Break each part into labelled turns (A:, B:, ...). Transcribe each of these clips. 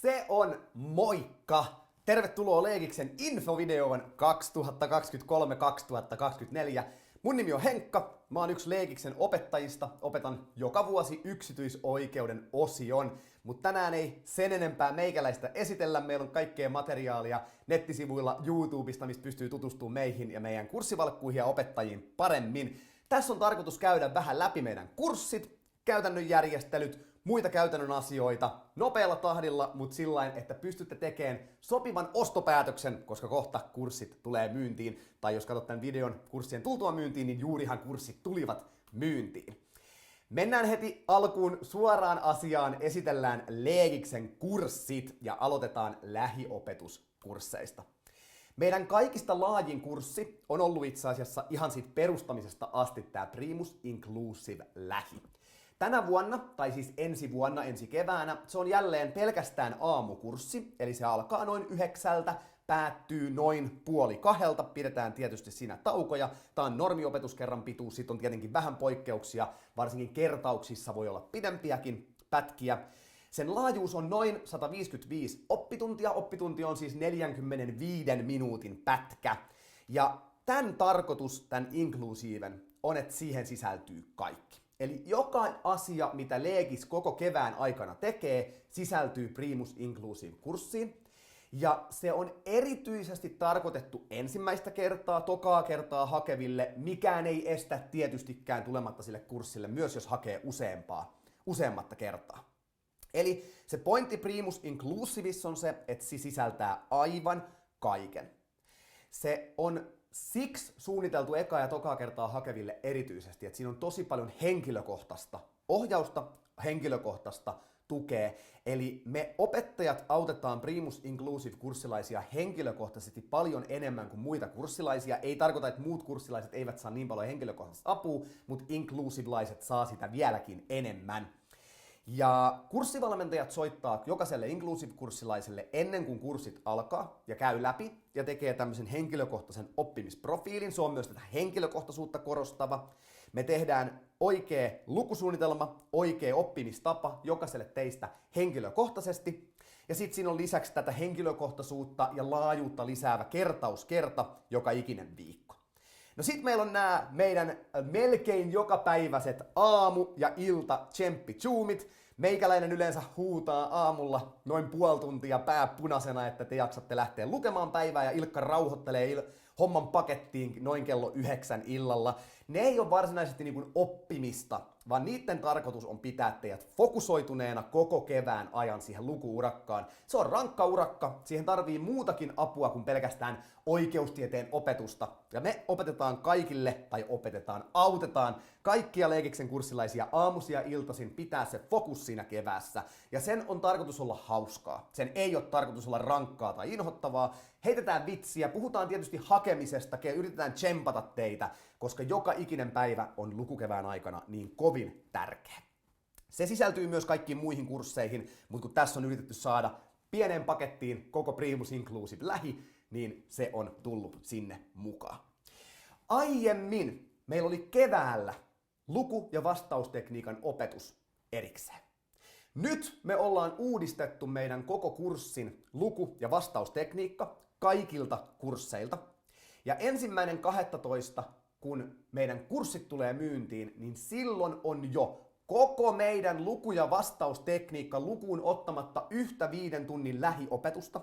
A: Se on moikka! Tervetuloa Leegiksen infovideoon 2023-2024. Mun nimi on Henkka, mä oon yksi Leegiksen opettajista, opetan joka vuosi yksityisoikeuden osion, mutta tänään ei sen enempää meikäläistä esitellä, meillä on kaikkea materiaalia nettisivuilla YouTubesta, mistä pystyy tutustumaan meihin ja meidän kurssivalkkuihin ja opettajiin paremmin. Tässä on tarkoitus käydä vähän läpi meidän kurssit, käytännön järjestelyt, muita käytännön asioita nopealla tahdilla, mutta sillain, että pystytte tekemään sopivan ostopäätöksen, koska kohta kurssit tulee myyntiin. Tai jos katsot tämän videon kurssien tultua myyntiin, niin juurihan kurssit tulivat myyntiin. Mennään heti alkuun suoraan asiaan, esitellään Leegiksen kurssit ja aloitetaan lähiopetuskursseista. Meidän kaikista laajin kurssi on ollut itse asiassa ihan siitä perustamisesta asti tämä Primus Inclusive Lähi. Tänä vuonna, tai siis ensi vuonna, ensi keväänä, se on jälleen pelkästään aamukurssi, eli se alkaa noin 9, päättyy noin 1:30, pidetään tietysti siinä taukoja. Tämä on normiopetuskerran pituus, sitten on tietenkin vähän poikkeuksia, varsinkin kertauksissa voi olla pidempiäkin pätkiä. Sen laajuus on noin 155 oppituntia, oppitunti on siis 45 minuutin pätkä. Ja tämän tarkoitus, tämän inklusiiven, on, että siihen sisältyy kaikki. Eli joka asia, mitä Leegis koko kevään aikana tekee, sisältyy Primus Inclusive-kurssiin. Ja se on erityisesti tarkoitettu ensimmäistä kertaa, tokaa kertaa hakeville. Mikään ei estä tietystikään tulematta sille kurssille, myös jos hakee useammatta kertaa. Eli se pointti Primus Inclusiveissa on se, että se sisältää aivan kaiken. Se on siksi suunniteltu eka ja tokaa kertaa hakeville erityisesti, että siinä on tosi paljon henkilökohtaista ohjausta, henkilökohtaista tukea. Eli me opettajat autetaan Primus Inclusive-kurssilaisia henkilökohtaisesti paljon enemmän kuin muita kurssilaisia. Ei tarkoita, että muut kurssilaiset eivät saa niin paljon henkilökohtaista apua, mutta inclusive-laiset saa sitä vieläkin enemmän. Ja kurssivalmentajat soittaa jokaiselle Inclusive-kurssilaiselle ennen kuin kurssit alkaa ja käy läpi ja tekee tämmöisen henkilökohtaisen oppimisprofiilin. Se on myös tätä henkilökohtaisuutta korostava. Me tehdään oikea lukusuunnitelma, oikea oppimistapa jokaiselle teistä henkilökohtaisesti. Ja sitten siinä on lisäksi tätä henkilökohtaisuutta ja laajuutta lisäävä kertauskerta joka ikinen viikko. No sit meillä on nämä meidän melkein jokapäiväiset aamu- ja ilta-tsemppizoomit. Meikäläinen yleensä huutaa aamulla noin puoli tuntia pää punaisena, että te jaksatte lähteä lukemaan päivää, ja Ilkka rauhoittelee homman pakettiin noin kello 9 illalla. Ne ei ole varsinaisesti niin kuin oppimista, vaan niiden tarkoitus on pitää teidät fokusoituneena koko kevään ajan siihen lukuurakkaan. Se on rankka urakka, siihen tarvii muutakin apua kuin pelkästään oikeustieteen opetusta. Ja me opetetaan kaikille, tai autetaan kaikkia Leegiksen kurssilaisia aamuisia iltaisin pitää se fokus siinä keväässä. Ja sen on tarkoitus olla hauskaa. Sen ei ole tarkoitus olla rankkaa tai inhottavaa. Heitetään vitsiä, puhutaan tietysti hakemisesta, yritetään tsempata teitä, koska joka ikinen päivä on lukukevään aikana niin kovin tärkeä. Se sisältyy myös kaikkiin muihin kursseihin, mutta kun tässä on yritetty saada pieneen pakettiin koko Primus Inclusive Lähi, niin se on tullut sinne mukaan. Aiemmin meillä oli keväällä luku- ja vastaustekniikan opetus erikseen. Nyt me ollaan uudistettu meidän koko kurssin luku- ja vastaustekniikka kaikilta kursseilta. Ja 1.12. kun meidän kurssit tulee myyntiin, niin silloin on jo koko meidän luku- ja vastaustekniikka lukuun ottamatta yhtä 5 tunnin lähiopetusta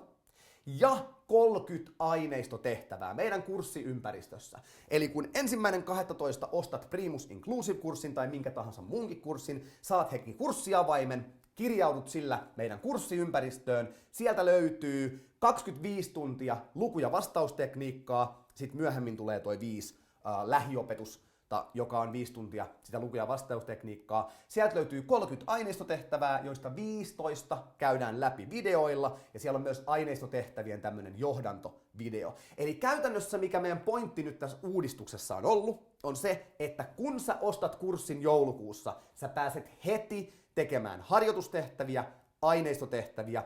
A: ja 30 aineistotehtävää meidän kurssiympäristössä. Eli kun 1.12. ostat Primus Inclusive-kurssin tai minkä tahansa muunkin kurssin, saat heti kurssiavaimen, kirjaudut sillä meidän kurssiympäristöön, sieltä löytyy 25 tuntia luku- ja vastaustekniikkaa, sitten myöhemmin tulee toi 5 lähiopetusta, joka on 5 tuntia sitä luku- ja vastaustekniikkaa. Sieltä löytyy 30 aineistotehtävää, joista 15 käydään läpi videoilla, ja siellä on myös aineistotehtävien tämmönen johdantovideo. Eli käytännössä mikä meidän pointti nyt tässä uudistuksessa on ollut, on se, että kun sä ostat kurssin joulukuussa, sä pääset heti tekemään harjoitustehtäviä, aineistotehtäviä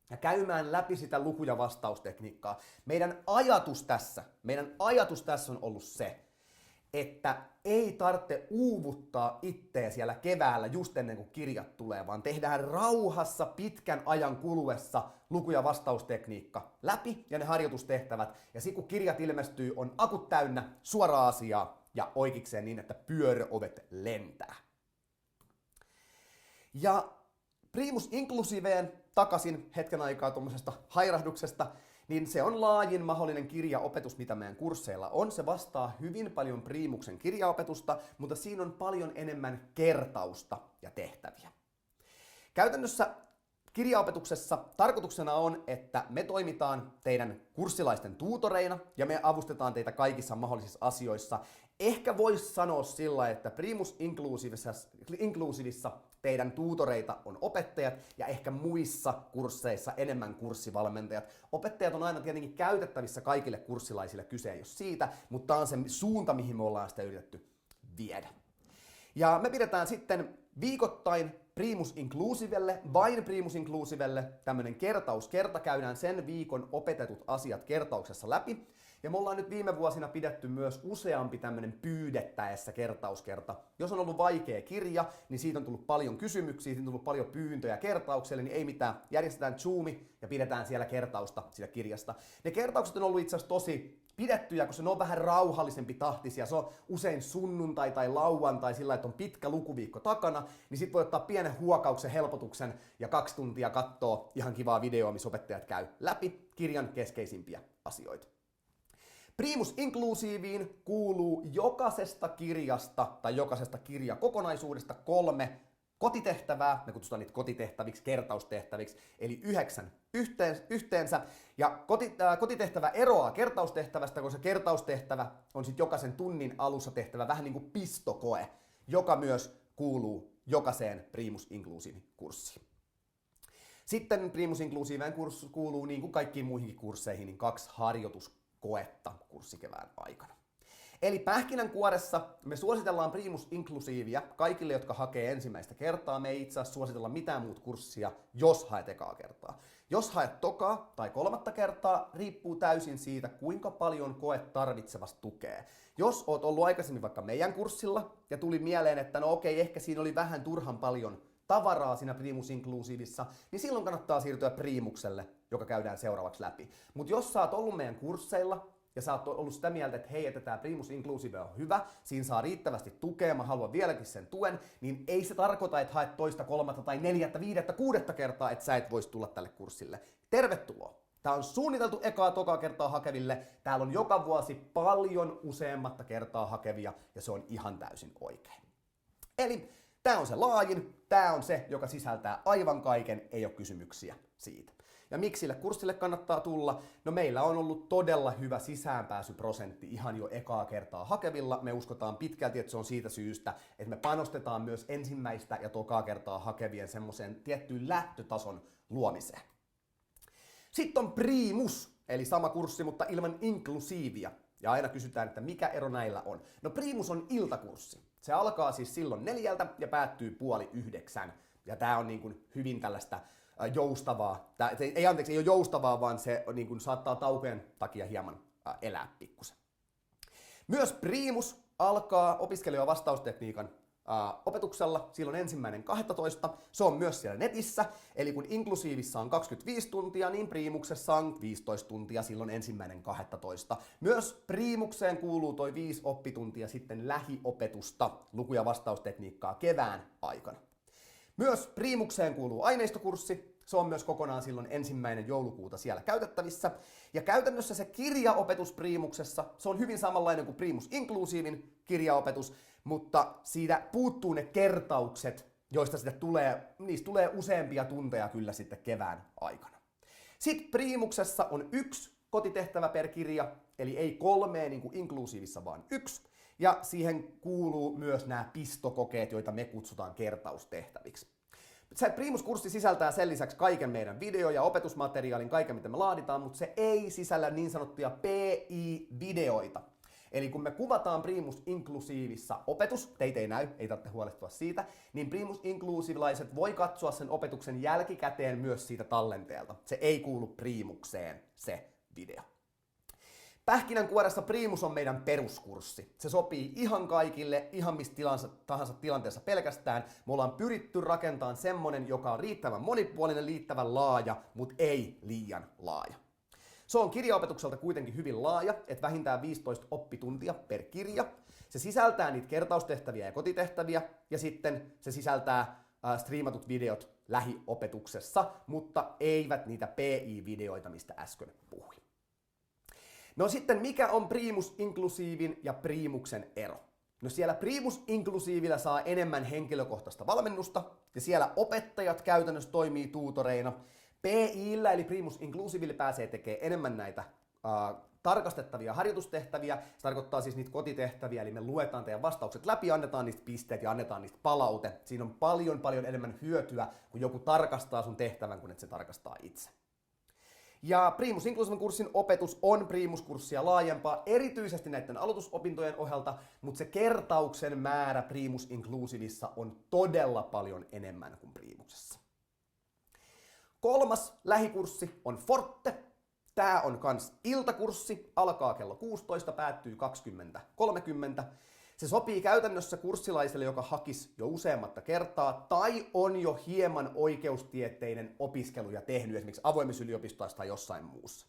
A: ja käymään läpi sitä luku- ja vastaustekniikkaa. Meidän ajatus tässä on ollut se, että ei tarvitse uuvuttaa itteä siellä keväällä just ennen kuin kirjat tulee, vaan tehdään rauhassa pitkän ajan kuluessa luku- ja vastaustekniikka läpi ja ne harjoitustehtävät. Ja sitten kun kirjat ilmestyy, on akut täynnä, suoraa asiaa ja oikeikseen niin, että pyöröovet lentää. Ja Primus Inclusiveen takaisin hetken aikaa tuommoisesta hairahduksesta, niin se on laajin mahdollinen kirjaopetus, mitä meidän kursseilla on. Se vastaa hyvin paljon Primuksen kirjaopetusta, mutta siinä on paljon enemmän kertausta ja tehtäviä. Käytännössä kirjaopetuksessa tarkoituksena on, että me toimitaan teidän kurssilaisten tuutoreina ja me avustetaan teitä kaikissa mahdollisissa asioissa. Ehkä voisi sanoa sillä, että Primus Inclusivissa teidän tuutoreita on opettajat ja ehkä muissa kursseissa enemmän kurssivalmentajat. Opettajat on aina tietenkin käytettävissä kaikille kurssilaisille, kyse ei ole siitä, mutta tämä on se suunta, mihin me ollaan sitä yritetty viedä. Ja me pidetään sitten viikoittain Primus Inclusivelle, vain Primus Inclusivelle, tämmönen kertauskerta, käydään sen viikon opetetut asiat kertauksessa läpi. Ja me ollaan nyt viime vuosina pidetty myös useampi tämmönen pyydettäessä kertauskerta. Jos on ollut vaikea kirja, niin siitä on tullut paljon kysymyksiä, siitä on tullut paljon pyyntöjä kertaukselle, niin ei mitään. Järjestetään Zoomi ja pidetään siellä kertausta siitä kirjasta. Ne kertaukset on ollut itse asiassa tosi pidettyjä, koska ne on vähän rauhallisempi tahtisia. Se on usein sunnuntai tai lauantai sillä, että on pitkä lukuviikko takana, niin sit voi ottaa pienen huokauksen helpotuksen ja 2 tuntia kattoo ihan kivaa videoa, missä opettajat käy läpi kirjan keskeisimpiä asioita. Primus Inclusiviin kuuluu jokaisesta kirjasta tai jokaisesta kirjakokonaisuudesta 3 kotitehtävää, me kutsutaan niitä kotitehtäviksi, kertaustehtäviksi, eli 9 yhteensä. Ja kotitehtävä eroaa kertaustehtävästä, koska kertaustehtävä on sitten jokaisen tunnin alussa tehtävä vähän niin kuin pistokoe, joka myös kuuluu jokaiseen Primus Inclusive-kurssiin. Sitten Primus Inclusiveen kuuluu niin kuin kaikkiin muihinkin kursseihin niin 2 harjoituskoetta kurssikevään aikana. Eli pähkinänkuoressa me suositellaan Primus Inclusivea kaikille, jotka hakee ensimmäistä kertaa. Me ei itse asiassa suositella mitään muuta kurssia, jos haet ekaa kertaa. Jos haet tokaa tai 3. kertaa, riippuu täysin siitä, kuinka paljon koet tarvitsevasta tukea. Jos oot ollut aikaisemmin vaikka meidän kurssilla ja tuli mieleen, että no okei, ehkä siinä oli vähän turhan paljon tavaraa siinä Primus Inclusivissa, niin silloin kannattaa siirtyä Primukselle, joka käydään seuraavaksi läpi. Mutta jos sä oot ollut meidän kursseilla, ja sä oot ollut sitä mieltä, että hei, että tämä Primus Inclusive on hyvä, siinä saa riittävästi tukea, mä haluan vieläkin sen tuen, niin ei se tarkoita, että haet 2., 3. tai 4., 5., 6. kertaa, että sä et voisi tulla tälle kurssille. Tervetuloa! Tää on suunniteltu ekaa, tokaa kertaa hakeville. Täällä on joka vuosi paljon useammatta kertaa hakevia, ja se on ihan täysin oikein. Eli tää on se laajin, tää on se, joka sisältää aivan kaiken, ei ole kysymyksiä siitä. Ja miksi sille kurssille kannattaa tulla? No meillä on ollut todella hyvä sisäänpääsyprosentti ihan jo ekaa kertaa hakevilla. Me uskotaan pitkälti, että se on siitä syystä, että me panostetaan myös ensimmäistä ja tokaa kertaa hakevien semmoiseen tiettyyn lähtötason luomiseen. Sitten on Primus, eli sama kurssi, mutta ilman inklusiivia. Ja aina kysytään, että mikä ero näillä on. No Primus on iltakurssi. Se alkaa siis silloin 4 ja päättyy 8:30. Ja tää on niin kuin hyvin tällaista joustavaa. Ei ole joustavaa, vaan se niin kuin saattaa taukojen takia hieman elää pikkusen. Myös Primus alkaa opiskelija- vastaustekniikan opetuksella silloin 1.12. Se on myös siellä netissä, eli kun inklusiivissa on 25 tuntia, niin Primuksessa on 15 tuntia silloin 1.12. Myös Primukseen kuuluu toi 5 oppituntia sitten lähiopetusta, luku- ja vastaustekniikkaa kevään aikana. Myös Primukseen kuuluu aineistokurssi, se on myös kokonaan silloin 1. joulukuuta siellä käytettävissä. Ja käytännössä se kirjaopetus Primuksessa, se on hyvin samanlainen kuin Primus Inclusivin kirjaopetus, mutta siitä puuttuu ne kertaukset, joista niistä tulee useampia tunteja kyllä sitten kevään aikana. Sitten Primuksessa on 1 kotitehtävä per kirja, eli ei 3 niin kuin Inclusivissa, vaan 1. Ja siihen kuuluu myös nämä pistokokeet, joita me kutsutaan kertaustehtäviksi. Se Primus-kurssi sisältää sen lisäksi kaiken meidän video- ja opetusmateriaalin, kaiken mitä me laaditaan, mutta se ei sisällä niin sanottuja PI-videoita. Eli kun me kuvataan Primus Inclusivissa opetus, teitä ei näy, ei tarvitse huolestua siitä, niin Primus Inclusivelaiset voi katsoa sen opetuksen jälkikäteen myös siitä tallenteelta. Se ei kuulu Primukseen, se video. Pähkinänkuoressa Primus on meidän peruskurssi. Se sopii ihan kaikille, ihan mistä tahansa tilanteessa pelkästään. Me ollaan pyritty rakentamaan semmonen, joka on riittävän monipuolinen, riittävän laaja, mutta ei liian laaja. Se on kirjaopetukselta kuitenkin hyvin laaja, että vähintään 15 oppituntia per kirja. Se sisältää niitä kertaustehtäviä ja kotitehtäviä, ja sitten se sisältää striimatut videot lähiopetuksessa, mutta eivät niitä PI-videoita, mistä äsken puhuin. No sitten, mikä on Primus Inclusivin ja Primuksen ero? No siellä Primus Inclusivillä saa enemmän henkilökohtaista valmennusta, ja siellä opettajat käytännössä toimii tuutoreina. PI:llä eli Primus Inclusiville pääsee tekemään enemmän näitä tarkastettavia harjoitustehtäviä. Se tarkoittaa siis niitä kotitehtäviä, eli me luetaan teidän vastaukset läpi, annetaan niistä pisteet ja annetaan niistä palaute. Siinä on paljon enemmän hyötyä, kun joku tarkastaa sun tehtävän, kun et se tarkastaa itse. Ja Primus Inclusiven kurssin opetus on Primus-kurssia laajempaa, erityisesti näiden aloitusopintojen ohjelta, mutta se kertauksen määrä Primus Inclusivissa on todella paljon enemmän kuin Primuksessa. Kolmas lähikurssi on Forte. Tää on kans iltakurssi, alkaa kello 16, päättyy 20.30. Se sopii käytännössä kurssilaiselle, joka hakisi jo useammatta kertaa tai on jo hieman oikeustieteiden opiskeluja tehnyt esimerkiksi avoimessa yliopistossa tai jossain muussa.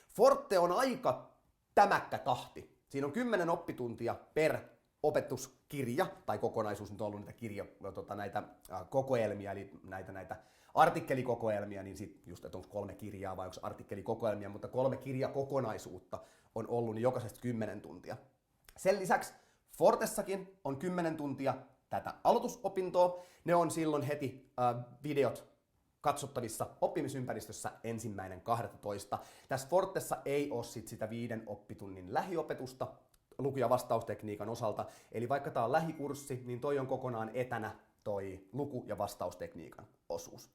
A: Forte on aika tämäkkä tahti. Siinä on 10 oppituntia per opetuskirja tai kokonaisuus, nyt on ollut näitä kokoelmia, eli näitä artikkelikokoelmia, niin sitten just, että onko 3 kirjaa vai onko artikkelikokoelmia, mutta 3 kirjakokonaisuutta on ollut, niin jokaisesta 10 tuntia. Sen lisäksi Fortessakin on 10 tuntia tätä aloitusopintoa. Ne on silloin heti videot katsottavissa oppimisympäristössä 1.12. Tässä Fortessa ei ole sitä 5 oppitunnin lähiopetusta luku- ja vastaustekniikan osalta. Eli vaikka tämä on lähikurssi, niin toi on kokonaan etänä toi luku- ja vastaustekniikan osuus.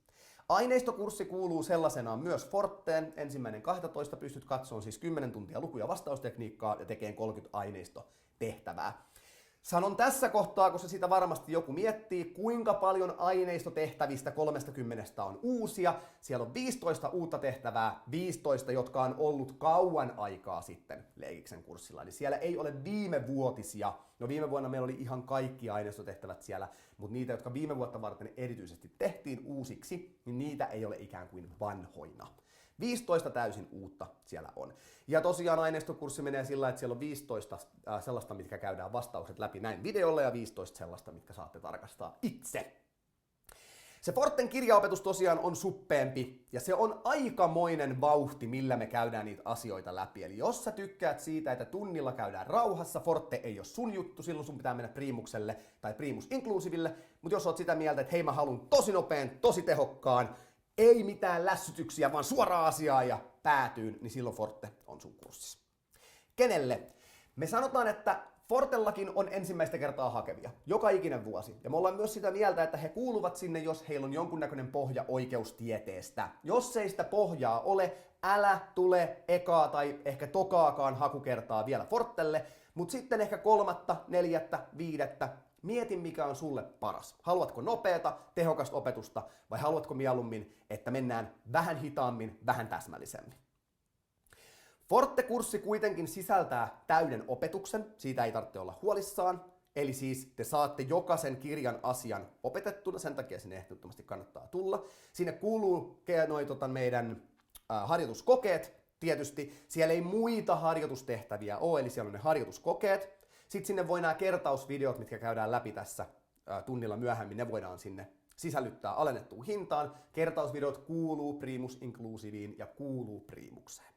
A: Aineistokurssi kuuluu sellaisenaan myös Forteen. 1.12. pystyt katsomaan siis 10 tuntia luku- ja vastaustekniikkaa ja tekemään 30 aineistotehtävää. Sanon tässä kohtaa, kun se sitä varmasti joku miettii, kuinka paljon aineistotehtävistä 30 on uusia. Siellä on 15 uutta tehtävää, 15, jotka on ollut kauan aikaa sitten Leegiksen kurssilla. Eli siellä ei ole viimevuotisia. No viime vuonna meillä oli ihan kaikki aineistotehtävät siellä, mutta niitä, jotka viime vuotta varten erityisesti tehtiin uusiksi, niin niitä ei ole ikään kuin vanhoina. 15 täysin uutta siellä on. Ja tosiaan aineistokurssi menee sillä, että siellä on 15 sellaista, mitkä käydään vastaukset läpi näin videolla, ja 15 sellaista, mitkä saatte tarkastaa itse. Se Forten kirjaopetus tosiaan on suppeempi, ja se on aikamoinen vauhti, millä me käydään niitä asioita läpi. Eli jos sä tykkäät siitä, että tunnilla käydään rauhassa, Forte ei ole sun juttu, silloin sun pitää mennä Primukselle tai Primus Inclusiville, mutta jos oot sitä mieltä, että hei mä haluan tosi nopean, tosi tehokkaan, ei mitään lässytyksiä, vaan suoraan asiaan ja päätyyn, niin silloin Forte on sun kurssissa. Kenelle? Me sanotaan, että Fortellakin on ensimmäistä kertaa hakevia, joka ikinen vuosi. Ja me ollaan myös sitä mieltä, että he kuuluvat sinne, jos heillä on jonkunnäköinen pohja oikeustieteestä. Jos ei sitä pohjaa ole, älä tule ekaa tai ehkä tokaakaan hakukertaa vielä Fortelle, mutta sitten ehkä 3., 4., 5. Mieti, mikä on sulle paras. Haluatko nopeata, tehokasta opetusta vai haluatko mieluummin, että mennään vähän hitaammin, vähän täsmällisemmin? Forte-kurssi kuitenkin sisältää täyden opetuksen, siitä ei tarvitse olla huolissaan. Eli siis te saatte jokaisen kirjan asian opetettuna, sen takia sinne ehdottomasti kannattaa tulla. Sinne kuuluu meidän harjoituskokeet tietysti. Siellä ei muita harjoitustehtäviä ole, eli siellä on ne harjoituskokeet. Sitten sinne voi nämä kertausvideot, mitkä käydään läpi tässä tunnilla myöhemmin, ne voidaan sinne sisällyttää alennettuun hintaan. Kertausvideot kuuluu Primus Inclusiviin ja kuuluu Primukseen.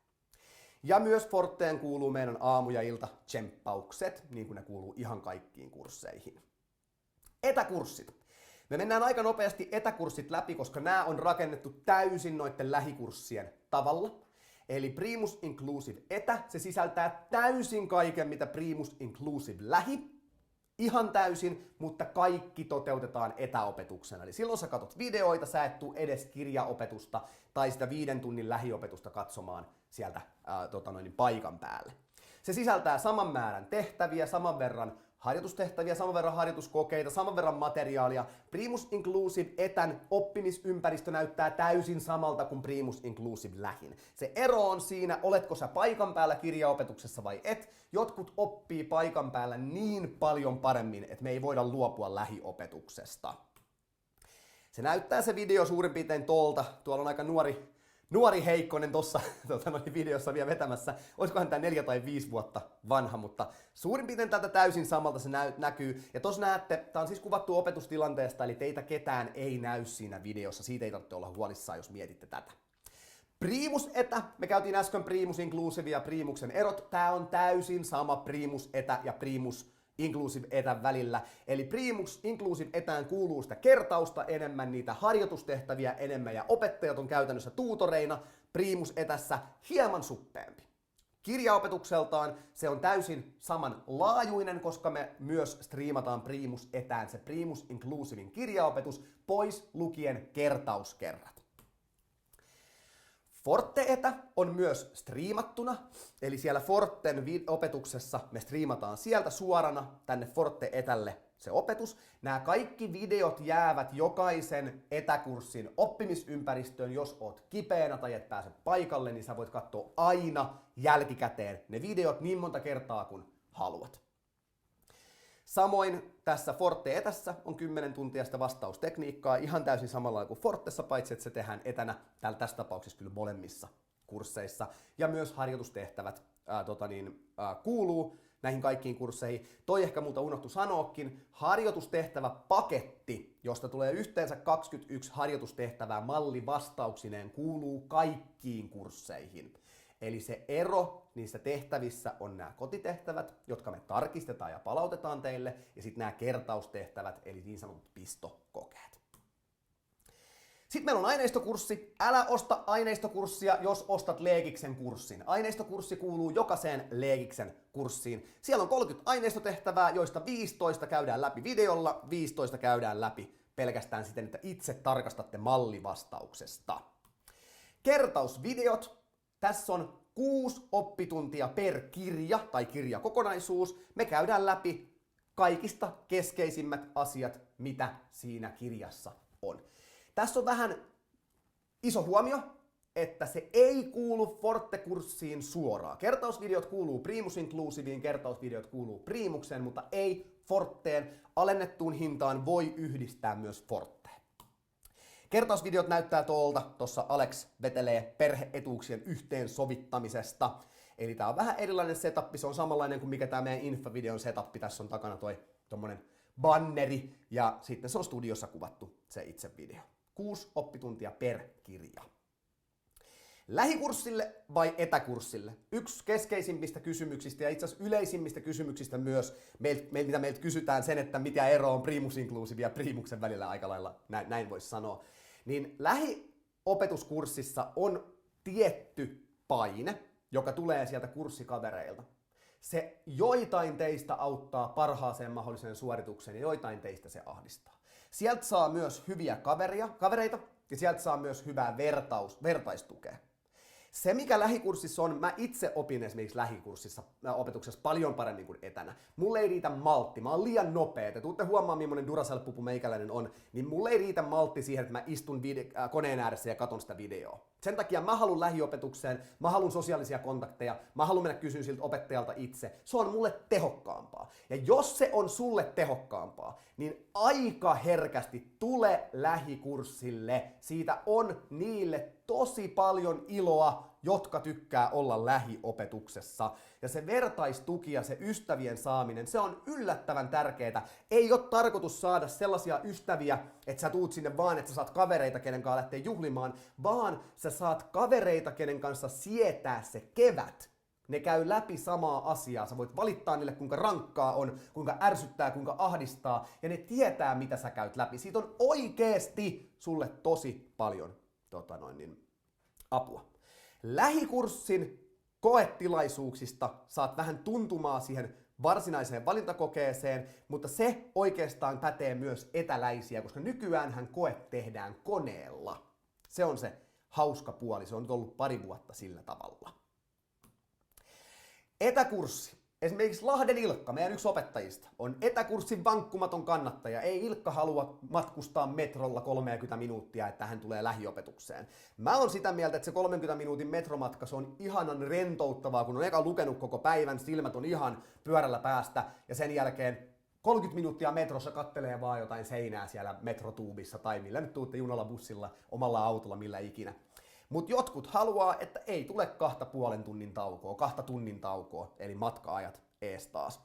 A: Ja myös Forteen kuuluu meidän aamu- ja ilta-tsemppaukset, niin kuin ne kuuluu ihan kaikkiin kursseihin. Etäkurssit. Me mennään aika nopeasti etäkurssit läpi, koska nämä on rakennettu täysin noiden lähikurssien tavalla. Eli Primus Inclusive Etä, se sisältää täysin kaiken, mitä Primus Inclusive Lähi. Ihan täysin, mutta kaikki toteutetaan etäopetuksena. Eli silloin sä katot videoita, sä et tuu edes kirjaopetusta tai sitä 5 tunnin lähiopetusta katsomaan sieltä paikan päälle. Se sisältää saman määrän tehtäviä, saman verran harjoitustehtäviä, saman verran harjoituskokeita, saman verran materiaalia. Primus Inclusive etän oppimisympäristö näyttää täysin samalta kuin Primus Inclusive lähin. Se ero on siinä, oletko sä paikan päällä kirjaopetuksessa vai et. Jotkut oppii paikan päällä niin paljon paremmin, että me ei voida luopua lähiopetuksesta. Se näyttää se video suurin piirtein tolta. Tuolla on aika nuori Heikkonen tuossa videossa vielä vetämässä. Olisikohan tämä 4 tai 5 vuotta vanha, mutta suurin piirtein tältä täysin samalta se näkyy. Ja tuossa näette, tämä on siis kuvattu opetustilanteesta, eli teitä ketään ei näy siinä videossa. Siitä ei tarvitse olla huolissaan, jos mietitte tätä. Primus etä, me käytiin äsken Primus Inclusive ja Primuksen erot. Tämä on täysin sama Primus etä ja Primus Inclusive etän välillä. Eli Primus Inclusive etään kuuluu sitä kertausta enemmän, niitä harjoitustehtäviä enemmän ja opettajat on käytännössä tuutoreina. Primus etässä hieman suppeampi. Kirjaopetukseltaan se on täysin samanlaajuinen, koska me myös striimataan Primus etään se Primus Inclusivein kirjaopetus pois lukien kertauskerrat. Forte-etä on myös striimattuna, eli siellä Forten opetuksessa me striimataan sieltä suorana tänne Forte-etälle se opetus. Nämä kaikki videot jäävät jokaisen etäkurssin oppimisympäristöön. Jos oot kipeänä tai et pääse paikalle, niin sä voit katsoa aina jälkikäteen ne videot niin monta kertaa kuin haluat. Samoin tässä Forte-etässä on 10 tuntia sitä vastaustekniikkaa, ihan täysin samalla kuin Fortessa, paitsi että se tehdään etänä tässä tapauksessa kyllä molemmissa kursseissa. Ja myös harjoitustehtävät kuuluu näihin kaikkiin kursseihin. Toi ehkä multa unohtu sanoakin, harjoitustehtäväpaketti, josta tulee yhteensä 21 harjoitustehtävää mallivastauksineen, kuuluu kaikkiin kursseihin. Eli se ero niissä tehtävissä on nämä kotitehtävät, jotka me tarkistetaan ja palautetaan teille, ja sitten nämä kertaustehtävät, eli niin sanotut pistokokeet. Sitten meillä on aineistokurssi. Älä osta aineistokurssia, jos ostat Leegiksen kurssin. Aineistokurssi kuuluu jokaiseen Leegiksen kurssiin. Siellä on 30 aineistotehtävää, joista 15 käydään läpi videolla, 15 käydään läpi pelkästään siten, että itse tarkastatte mallivastauksesta. Kertausvideot. Tässä on 6 oppituntia per kirja tai kirjakokonaisuus. Me käydään läpi kaikista keskeisimmät asiat, mitä siinä kirjassa on. Tässä on vähän iso huomio, että se ei kuulu Forte-kurssiin suoraan. Kertausvideot kuuluu Primus Inclusiveen, kertausvideot kuuluu Primukseen, mutta ei Forteen. Alennettuun hintaan voi yhdistää myös Forteen. Kertausvideot näyttää tuossa Alex vetelee perheetuuksien yhteensovittamisesta. Eli tää on vähän erilainen setup, se on samanlainen kuin mikä tää meidän infovideon setup. Tässä on takana tommonen banneri ja sitten se on studiossa kuvattu se itse video. 6 oppituntia per kirja. Lähikurssille vai etäkurssille? Yksi keskeisimmistä kysymyksistä ja itse asiassa yleisimmistä kysymyksistä myös, mitä meiltä kysytään sen, että mitä ero on Primus Inclusive ja Primuksen välillä aika lailla, näin voisi sanoa. Niin lähiopetuskurssissa on tietty paine, joka tulee sieltä kurssikavereilta. Se joitain teistä auttaa parhaaseen mahdolliseen suoritukseen ja joitain teistä se ahdistaa. Sieltä saa myös hyviä kavereita ja sieltä saa myös hyvää vertaistukea. Se, mikä lähikurssissa on, mä itse opin esimerkiksi lähikurssissa opetuksessa paljon paremmin kuin etänä. Mulle ei riitä maltti, mä oon liian nopea. Te tuutte huomaamaan, millainen Duracell-pupu meikäläinen on, niin mulle ei riitä maltti siihen, että mä istun koneen ääressä ja katon sitä videoa. Sen takia mä haluan lähiopetukseen, mä haluan sosiaalisia kontakteja, mä haluan mennä kysyä siltä opettajalta itse. Se on mulle tehokkaampaa. Ja jos se on sulle tehokkaampaa, niin aika herkästi tule lähikurssille. Siitä on niille tosi paljon iloa, jotka tykkää olla lähiopetuksessa. Ja se vertaistuki ja se ystävien saaminen, se on yllättävän tärkeää. Ei ole tarkoitus saada sellaisia ystäviä, että sä tuut sinne vaan, että sä saat kavereita, kenen kanssa lähtee juhlimaan, vaan sä saat kavereita, kenen kanssa sietää se kevät. Ne käy läpi samaa asiaa. Sä voit valittaa niille, kuinka rankkaa on, kuinka ärsyttää, kuinka ahdistaa, ja ne tietää, mitä sä käyt läpi. Siitä on oikeesti sulle tosi paljon apua. Lähikurssin koetilaisuuksista saat vähän tuntumaa siihen varsinaiseen valintakokeeseen, mutta se oikeastaan pätee myös etäläisiä, koska nykyäänhän koe tehdään koneella. Se on se hauska puoli, se on nyt ollut pari vuotta sillä tavalla. Etäkurssi. Esimerkiksi Lahden Ilkka, meidän yksi opettajista, on etäkurssin vankkumaton kannattaja. Ei Ilkka halua matkustaa metrolla 30 minuuttia, että hän tulee lähiopetukseen. Mä oon sitä mieltä, että se 30 minuutin metromatka, se on ihanan rentouttavaa, kun on eka lukenut koko päivän, silmät on ihan pyörällä päästä, ja sen jälkeen 30 minuuttia metrossa kattelee vaan jotain seinää siellä metrotuubissa, tai millä nyt tuutte junalla, bussilla, omalla autolla, millä ikinä. Mutta jotkut haluaa, että ei tule 2,5 tunnin taukoa, 2 tunnin taukoa, eli matka-ajat ees taas.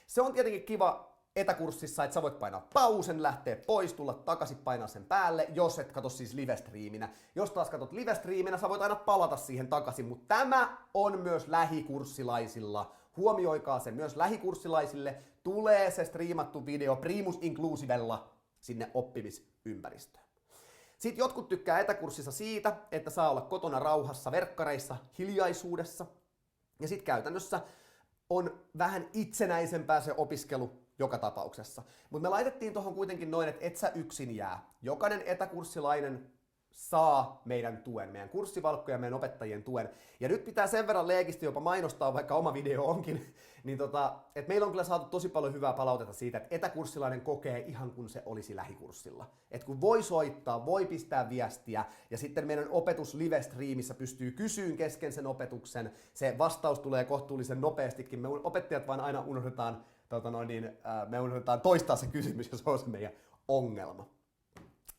A: Se on tietenkin kiva etäkurssissa, että sä voit painaa pausen, lähteä pois, tulla takaisin, painaa sen päälle, jos et katso siis livestriiminä. Jos taas katsot livestriiminä, sä voit aina palata siihen takaisin, mutta tämä on myös lähikurssilaisilla. Huomioikaa se, myös lähikurssilaisille tulee se striimattu video primus inclusivella sinne oppimisympäristöön. Sitten jotkut tykkää etäkurssissa siitä, että saa olla kotona rauhassa, verkkareissa, hiljaisuudessa. Ja sitten käytännössä on vähän itsenäisempää se opiskelu joka tapauksessa. Mutta me laitettiin tuohon kuitenkin noin, että et sä yksin jää. Jokainen etäkurssilainen saa meidän tuen, meidän kurssivalkkoja ja meidän opettajien tuen. Ja nyt pitää sen verran leekisti jopa mainostaa, vaikka oma video onkin, niin että meillä on kyllä saatu tosi paljon hyvää palautetta siitä, että etäkurssilainen kokee ihan kuin se olisi lähikurssilla. Että kun voi soittaa, voi pistää viestiä, ja sitten meidän opetus live-striimissä pystyy kysyyn kesken sen opetuksen, se vastaus tulee kohtuullisen nopeastikin, me opettajat vaan aina unohdetaan, me unohdetaan toistaa se kysymys, ja se on se meidän ongelma.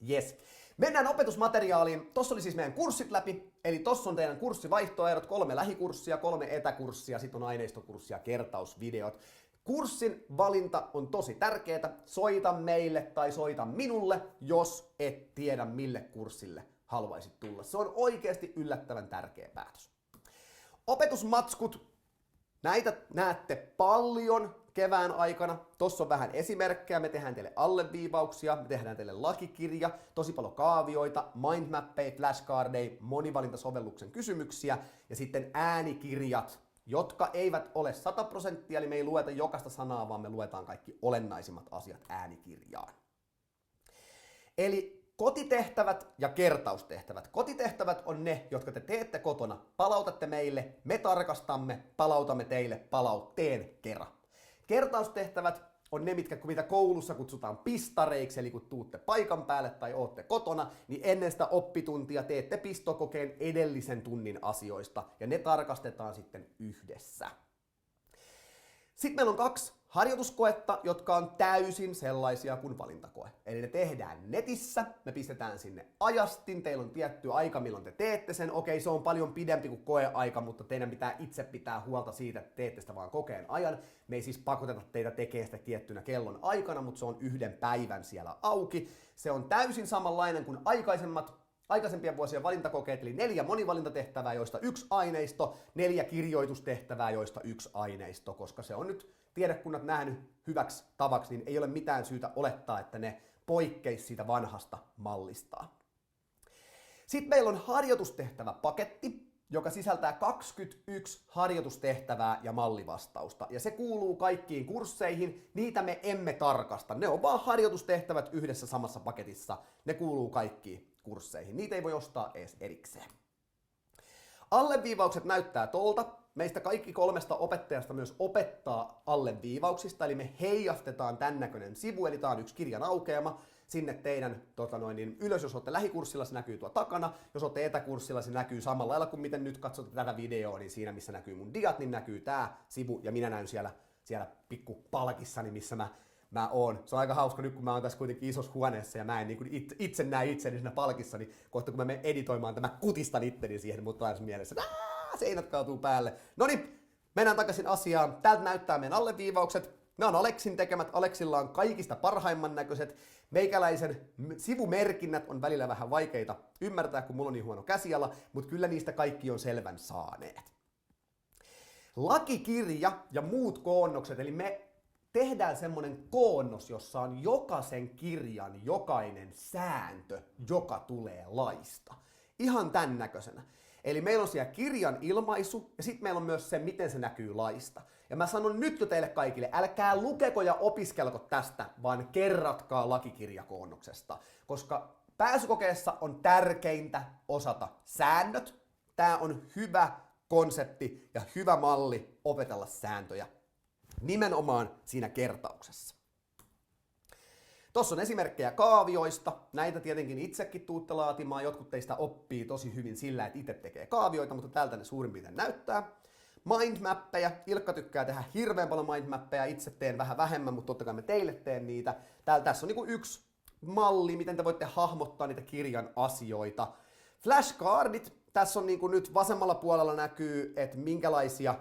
A: Yes. Mennään opetusmateriaaliin. Tossa oli siis meidän kurssit läpi, eli tossa on teidän kurssivaihtoehdot, 3 lähikurssia, 3 etäkurssia, sitten on aineistokurssia, kertausvideot. Kurssin valinta on tosi tärkeää. Soita meille tai soita minulle, jos et tiedä mille kurssille haluaisit tulla. Se on oikeasti yllättävän tärkeä päätös. Opetusmatskut, näitä näette paljon kevään aikana. Tossa on vähän esimerkkejä, me tehdään teille alleviivauksia, me tehdään teille lakikirja, tosi paljon kaavioita, mindmappeja, flashcardeja, monivalintasovelluksen kysymyksiä ja sitten äänikirjat, jotka eivät ole 100%, eli me ei lueta jokaista sanaa, vaan me luetaan kaikki olennaisimmat asiat äänikirjaan. Eli kotitehtävät ja kertaustehtävät. Kotitehtävät on ne, jotka te teette kotona, palautatte meille, me tarkastamme, palautamme teille palautteen kerran. Kertaustehtävät on ne, mitä koulussa kutsutaan pistareiksi, eli kun tuutte paikan päälle tai ootte kotona, niin ennen sitä oppituntia teette pistokokeen edellisen tunnin asioista, ja ne tarkastetaan sitten yhdessä. Sitten meillä on 2 harjoituskoetta, jotka on täysin sellaisia kuin valintakoe. Eli ne tehdään netissä, me pistetään sinne ajastin, teillä on tietty aika, milloin te teette sen. Okei, se on paljon pidempi kuin koeaika, mutta teidän pitää itse pitää huolta siitä, että teette sitä vaan kokeen ajan. Me ei siis pakoteta teitä tekemään sitä tiettynä kellon aikana, mutta se on 1 päivän siellä auki. Se on täysin samanlainen kuin aikaisempien vuosien valintakokeet, eli 4 monivalintatehtävää, joista 1 aineisto, 4 kirjoitustehtävää, joista 1 aineisto, koska se on nyt tiedekunnat nähnyt hyväksi tavaksi, niin ei ole mitään syytä olettaa, että ne poikkeisi siitä vanhasta mallistaan. Sitten meillä on harjoitustehtäväpaketti, joka sisältää 21 harjoitustehtävää ja mallivastausta. Ja se kuuluu kaikkiin kursseihin, niitä me emme tarkasta. Ne on vaan harjoitustehtävät yhdessä samassa paketissa. Ne kuuluu kaikkiin kursseihin. Niitä ei voi ostaa edes erikseen. Alleviivaukset näyttää tolta. Meistä kaikki 3 opettajasta myös opettaa alleviivauksista, eli me heijastetaan tämän näköinen sivu, eli tää on 1 kirjan aukeama. Sinne teidän ylös, jos olette lähikurssilla, se näkyy tuo takana. Jos olette etäkurssilla, se näkyy samalla lailla kuin miten nyt katsotte tätä videoa, niin siinä missä näkyy mun diat, niin näkyy tää sivu, ja minä näyn siellä pikku palkissani, missä mä oon. Se on aika hauska nyt, kun mä oon tässä kuitenkin isossa huoneessa ja mä en niin itse näe itseni siinä palkissa, niin kohta kun mä menen editoimaan, mä kutistan itteni siihen, mutta aina mielessä, että seinät kaatuu päälle. Noniin, mennään takaisin asiaan. Täältä näyttää meidän alleviivaukset. Ne on Aleksin tekemät. Aleksilla on kaikista parhaimman näköiset. Meikäläisen sivumerkinnät on välillä vähän vaikeita ymmärtää, kun mulla on niin huono käsiala, mutta kyllä niistä kaikki on selvän saaneet. Lakikirja ja muut koonnokset, eli me tehdään semmonen koonnos, jossa on jokaisen kirjan jokainen sääntö, joka tulee laista. Ihan tän näköisenä. Eli meillä on siellä kirjan ilmaisu ja sitten meillä on myös se, miten se näkyy laista. Ja mä sanon nyt jo teille kaikille, älkää lukeko ja opiskelko tästä, vaan kerratkaa lakikirjakoonnoksesta. Koska pääsykokeessa on tärkeintä osata säännöt. Tää on hyvä konsepti ja hyvä malli opetella sääntöjä nimenomaan siinä kertauksessa. Tuossa on esimerkkejä kaavioista. Näitä tietenkin itsekin tuutte laatimaan. Jotkut teistä oppii tosi hyvin sillä, että itse tekee kaavioita, mutta tältä ne suurin piirtein näyttää. Mindmappeja. Ilkka tykkää tehdä hirveän paljon mindmappeja. Itse teen vähän vähemmän, mutta totta kai mä teille teen niitä. Tässä on niinku yksi malli, miten te voitte hahmottaa niitä kirjan asioita. Flashcardit. Tässä on niinku nyt vasemmalla puolella näkyy, että minkälaisia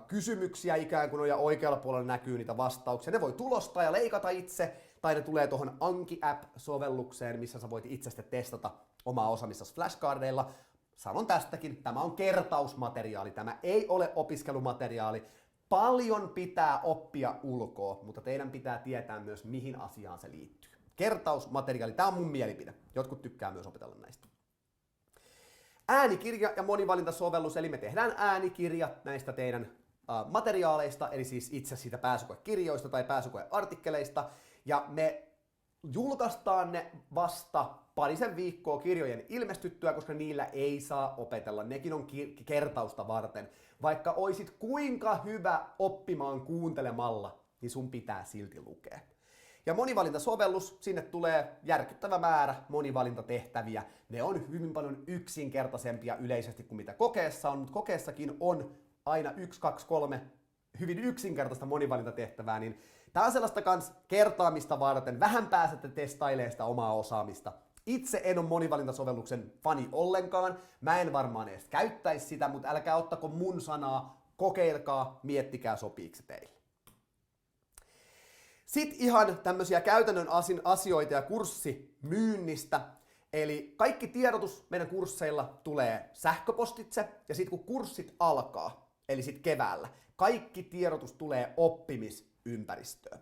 A: kysymyksiä ikään kuin on, ja oikealla puolella näkyy niitä vastauksia. Ne voi tulostaa ja leikata itse, tai ne tulee tuohon Anki-app-sovellukseen, missä sä voit itse sitten testata omaa osaamistasi flashcardeilla. Sanon tästäkin, tämä on kertausmateriaali, tämä ei ole opiskelumateriaali. Paljon pitää oppia ulkoa, mutta teidän pitää tietää myös, mihin asiaan se liittyy. Kertausmateriaali, tämä on mun mielipide. Jotkut tykkää myös opetella näistä. Äänikirja ja monivalintasovellus, eli me tehdään äänikirja näistä teidän materiaaleista, eli siis itse siitä pääsykoekirjoista tai pääsykoeartikkeleista, ja me julkaistaan ne vasta parisen viikkoa kirjojen ilmestyttyä, koska niillä ei saa opetella. Nekin on kertausta varten. Vaikka oisit kuinka hyvä oppimaan kuuntelemalla, niin sun pitää silti lukea. Ja monivalintasovellus, sinne tulee järkyttävä määrä monivalintatehtäviä. Ne on hyvin paljon yksinkertaisempia yleisesti kuin mitä kokeessa on, mutta kokeessakin on aina 1, 2, 3 hyvin yksinkertaista monivalintatehtävää, niin tää on sellaista kans kertaamista varten. Vähän pääsette testailemaan sitä omaa osaamista. Itse en ole monivalintasovelluksen fani ollenkaan. Mä en varmaan edes käyttäisi sitä, mutta älkää ottako mun sanaa. Kokeilkaa, miettikää, sopiiko se teille. Sitten ihan tämmöisiä käytännön asioita ja kurssimyynnistä. Eli kaikki tiedotus meidän kursseilla tulee sähköpostitse, ja sitten kun kurssit alkaa, eli sitten keväällä, kaikki tiedotus tulee oppimisympäristöön.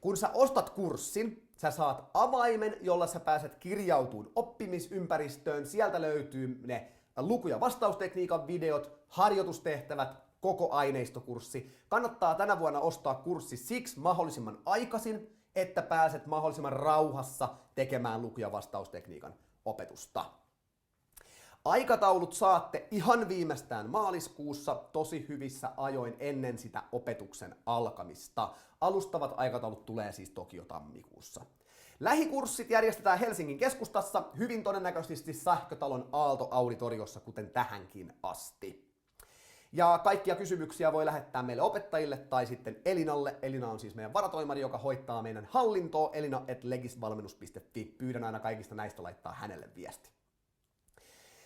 A: Kun sä ostat kurssin, sä saat avaimen, jolla sä pääset kirjautumaan oppimisympäristöön. Sieltä löytyy ne luku- ja vastaustekniikan videot, harjoitustehtävät, koko aineistokurssi. Kannattaa tänä vuonna ostaa kurssi siksi mahdollisimman aikaisin, että pääset mahdollisimman rauhassa tekemään luku- ja vastaustekniikan opetusta. Aikataulut saatte ihan viimeistään maaliskuussa tosi hyvissä ajoin ennen sitä opetuksen alkamista. Alustavat aikataulut tulee siis toki jo tammikuussa. Lähikurssit järjestetään Helsingin keskustassa, hyvin todennäköisesti Sähkötalon Aalto-auditoriossa, kuten tähänkin asti. Ja kaikkia kysymyksiä voi lähettää meille opettajille tai sitten Elinalle. Elina on siis meidän varatoimari, joka hoitaa meidän hallintoa. elina@legisvalmennus.fi. Pyydän aina kaikista näistä laittaa hänelle viesti.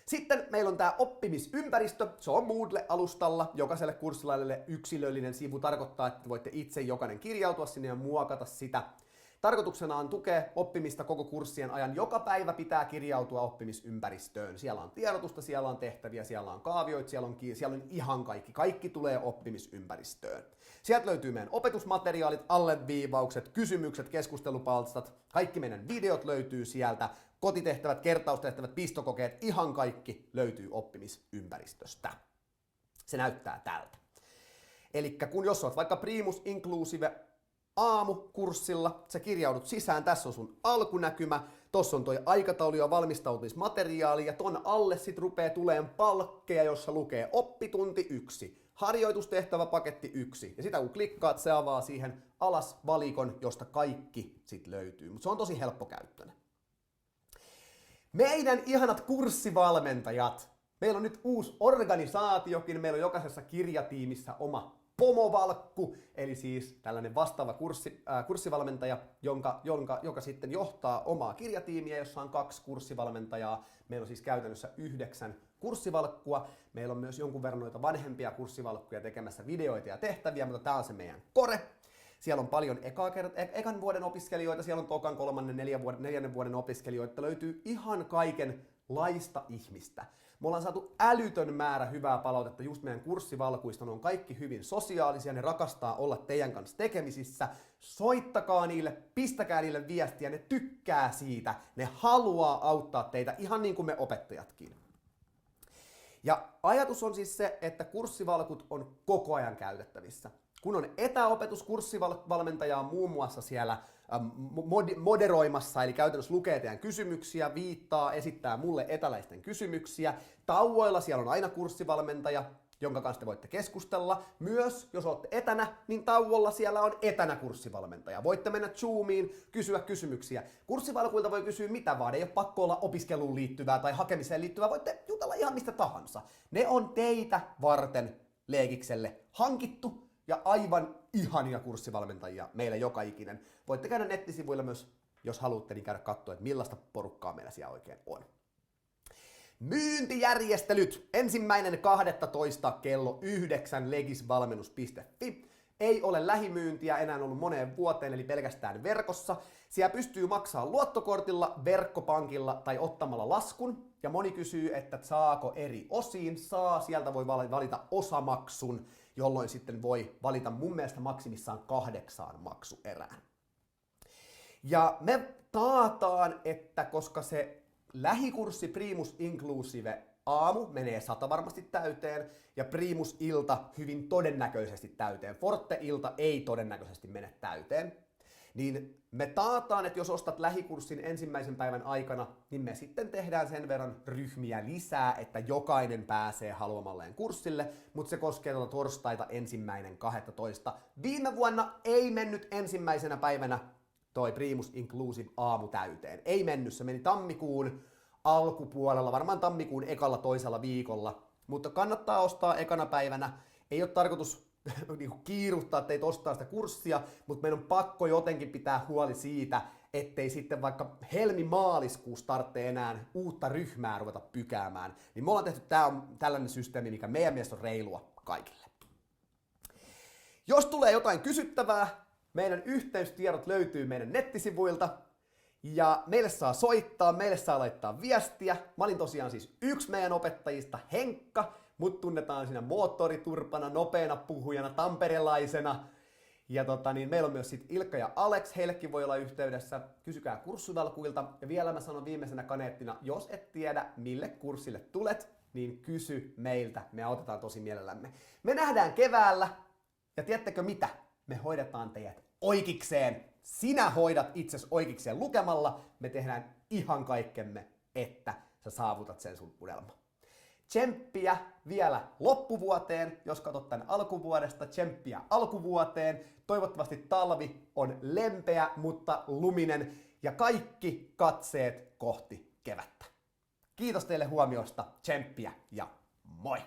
A: Sitten meillä on tämä oppimisympäristö. Se on Moodle-alustalla. Jokaiselle kurssilaiselle yksilöllinen sivu tarkoittaa, että voitte itse jokainen kirjautua sinne ja muokata sitä. Tarkoituksena on tukea oppimista koko kurssien ajan. Joka päivä pitää kirjautua oppimisympäristöön. Siellä on tiedotusta, siellä on tehtäviä, siellä on kaavioita, siellä on ihan kaikki. Kaikki tulee oppimisympäristöön. Sieltä löytyy meidän opetusmateriaalit, alleviivaukset, kysymykset, keskustelupalstat. Kaikki meidän videot löytyy sieltä. Kotitehtävät, kertaustehtävät, pistokokeet, ihan kaikki löytyy oppimisympäristöstä. Se näyttää tältä. Eli jos olet vaikka Primus Inclusive aamukurssilla, sä kirjaudut sisään, tässä on sun alkunäkymä, tossa on toi aikataulu ja valmistautumismateriaali, ja ton alle sit rupee tuleen palkkeja, jossa lukee oppitunti 1, harjoitustehtävä paketti 1, ja sitä kun klikkaat, se avaa siihen alas valikon, josta kaikki sit löytyy, mutta se on tosi helppokäyttöinen. Meidän ihanat kurssivalmentajat, meillä on nyt uusi organisaatiokin, meillä on jokaisessa kirjatiimissä oma pomovalkku, eli siis tällainen vastaava kurssivalmentaja, joka sitten johtaa omaa kirjatiimiä, jossa on 2 kurssivalmentajaa. Meillä on siis käytännössä 9 kurssivalkkua. Meillä on myös jonkun verran noita vanhempia kurssivalkkuja tekemässä videoita ja tehtäviä, mutta tämä on se meidän core. Siellä on paljon ekan vuoden opiskelijoita, siellä on tokan, kolmannen, neljännen vuoden opiskelijoita. Löytyy ihan kaikenlaista ihmistä. Me ollaan saatu älytön määrä hyvää palautetta just meidän kurssivalkuista. Ne on kaikki hyvin sosiaalisia, ne rakastaa olla teidän kanssa tekemisissä. Soittakaa niille, pistäkää niille viestiä, ne tykkää siitä. Ne haluaa auttaa teitä ihan niin kuin me opettajatkin. Ja ajatus on siis se, että kurssivalkut on koko ajan käytettävissä. Kun on etäopetus, kurssivalmentaja on muun muassa siellä moderoimassa, eli käytännössä lukee teidän kysymyksiä, viittaa, esittää mulle etäläisten kysymyksiä. Tauoilla siellä on aina kurssivalmentaja, jonka kanssa te voitte keskustella. Myös, jos olette etänä, niin tauolla siellä on etänä kurssivalmentaja. Voitte mennä Zoomiin, kysyä kysymyksiä. Kurssivalkuilta voi kysyä mitä vaan, ei ole pakko olla opiskeluun liittyvää tai hakemiseen liittyvää, voitte jutella ihan mistä tahansa. Ne on teitä varten Leegikselle hankittu ja aivan ihania kurssivalmentajia meillä joka ikinen. Voitte käydä nettisivuilla myös, jos haluatte, niin käydä katsoa, että millaista porukkaa meillä siellä oikein on. Myyntijärjestelyt 1.12. kello 9 legisvalmennus.fi. Ei ole lähimyyntiä enää ollut moneen vuoteen, eli pelkästään verkossa. Siellä pystyy maksaa luottokortilla, verkkopankilla tai ottamalla laskun. Ja moni kysyy, että saako eri osiin. Sieltä voi valita osamaksun, jolloin sitten voi valita mun mielestä maksimissaan 8 maksuerään. Ja me taataan, että koska se lähikurssi Primus Inclusive aamu menee 100 varmasti täyteen ja Primus ilta hyvin todennäköisesti täyteen. Forte ilta ei todennäköisesti mene täyteen. Niin me taataan, että jos ostat lähikurssin ensimmäisen päivän aikana, niin me sitten tehdään sen verran ryhmiä lisää, että jokainen pääsee haluamalleen kurssille, mutta se koskee torstaita 1.12. Viime vuonna ei mennyt ensimmäisenä päivänä toi Primus Inclusive aamu täyteen. Ei mennyt, se meni tammikuun alkupuolella, varmaan tammikuun ekalla toisella viikolla, mutta kannattaa ostaa ekana päivänä. Ei ole tarkoitus kiiruttaa teitä ostaa sitä kurssia, mutta meidän on pakko jotenkin pitää huoli siitä, ettei sitten vaikka helmi-maaliskuussa tarvitse enää uutta ryhmää ruveta pykäämään. Niin me ollaan tehty tällainen systeemi, mikä meidän mielestä on reilua kaikille. Jos tulee jotain kysyttävää, meidän yhteystiedot löytyy meidän nettisivuilta ja meille saa soittaa, meille saa laittaa viestiä. Mä olin tosiaan siis yksi meidän opettajista, Henkka. Mut tunnetaan siinä moottoriturpana, nopeana puhujana, tamperelaisena. Ja meillä on myös sit Ilkka ja Alex, heillekin voi olla yhteydessä. Kysykää kurssivalkuilta. Ja vielä mä sanon viimeisenä kaneettina, jos et tiedä mille kurssille tulet, niin kysy meiltä. Me autetaan tosi mielellämme. Me nähdään keväällä ja tiedättekö mitä? Me hoidetaan teidät oikeikseen. Sinä hoidat itsesi oikeikseen lukemalla. Me tehdään ihan kaikkemme, että sä saavutat sen sun unelma. Tsemppiä vielä loppuvuoteen, jos katsot tän alkuvuodesta, tsemppiä alkuvuoteen. Toivottavasti talvi on lempeä, mutta luminen ja kaikki katseet kohti kevättä. Kiitos teille huomiosta, tsemppiä ja moi!